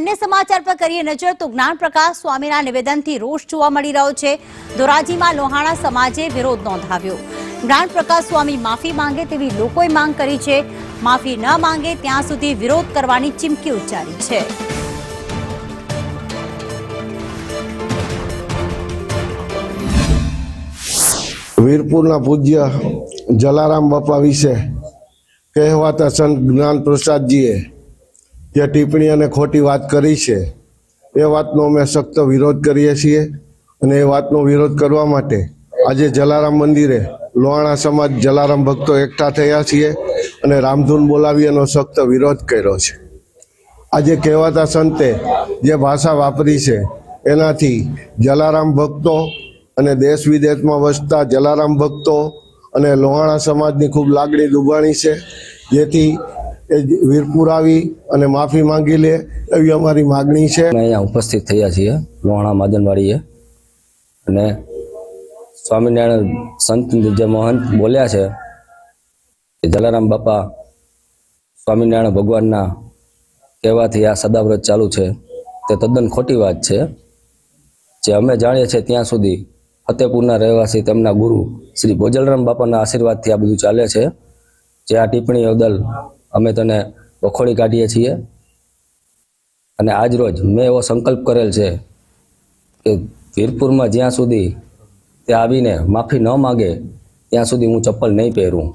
अन्य समाचार पर करिए नजर तो ज्ञान प्रकाश स्वामीना निवेदनथी रोष जोवा मળી રહ્યો છે। ધોરાજીમાં લોહાણા સમાજે વિરોધ નોંધાવ્યો। જ્ઞાન પ્રકાશ સ્વામી માફી માંગે તેવી લોકોએ માંગ કરી છે। માફી ન માંગે ત્યાં સુધી વિરોધ કરવાની ચીમકી ઉચ્ચારી છે। વીરપુરના પૂજ્ય જલારામ બાપા વિશે કહેવાતા સંત જ્ઞાન પ્રસાદજીએ જે ટિપ્પણી અને ખોટી વાત કરી છે એ વાતનો અમે સખ્ત વિરોધ કરીએ છીએ અને એ વાતનો વિરોધ કરવા માટે આજે જલારામ મંદિરે લોહાણા સમાજ જલારામ ભક્તો એકઠા થયા છીએ અને રામધૂન બોલાવી એનો સખ્ત વિરોધ કર્યો છે। આજે કહેવાતા સંતે જે ભાષા વાપરી છે એનાથી જલારામ ભક્તો અને દેશ વિદેશમાં વસતા જલારામ ભક્તો અને લોહાણા સમાજની ખૂબ લાગણી દુભાણી છે, જેથી એ વીરપુર આવી અને માફી માંગી લે એવી અમારી માગણી છે। અહીંયા ઉપસ્થિત થયા છીએ લોહાણા માદનવાડીએ અને સ્વામિનારાયણ સંત જે મહંત બોલ્યા છે કે જલારામ બાપા સ્વામિનારાયણ ભગવાનના કહેવાથી આ સદાવ્રત ચાલુ છે તે તદ્દન ખોટી વાત છે। જે અમે જાણીએ છીએ ત્યાં સુધી ફતેપુરના રહેવાસી તેમના ગુરુ શ્રી ભોજલરામ બાપાના આશીર્વાદથી આ બધું ચાલે છે। જે આ ટિપ્પણી બદલ અમે તેને વખોડી કાઢીએ છીએ અને આજ રોજ મેં એવો સંકલ્પ કરેલ છે કે વીરપુરમાં જ્યાં સુધી તે આવીને માફી ન માગે ત્યાં સુધી હું ચપ્પલ નહીં પહેરું।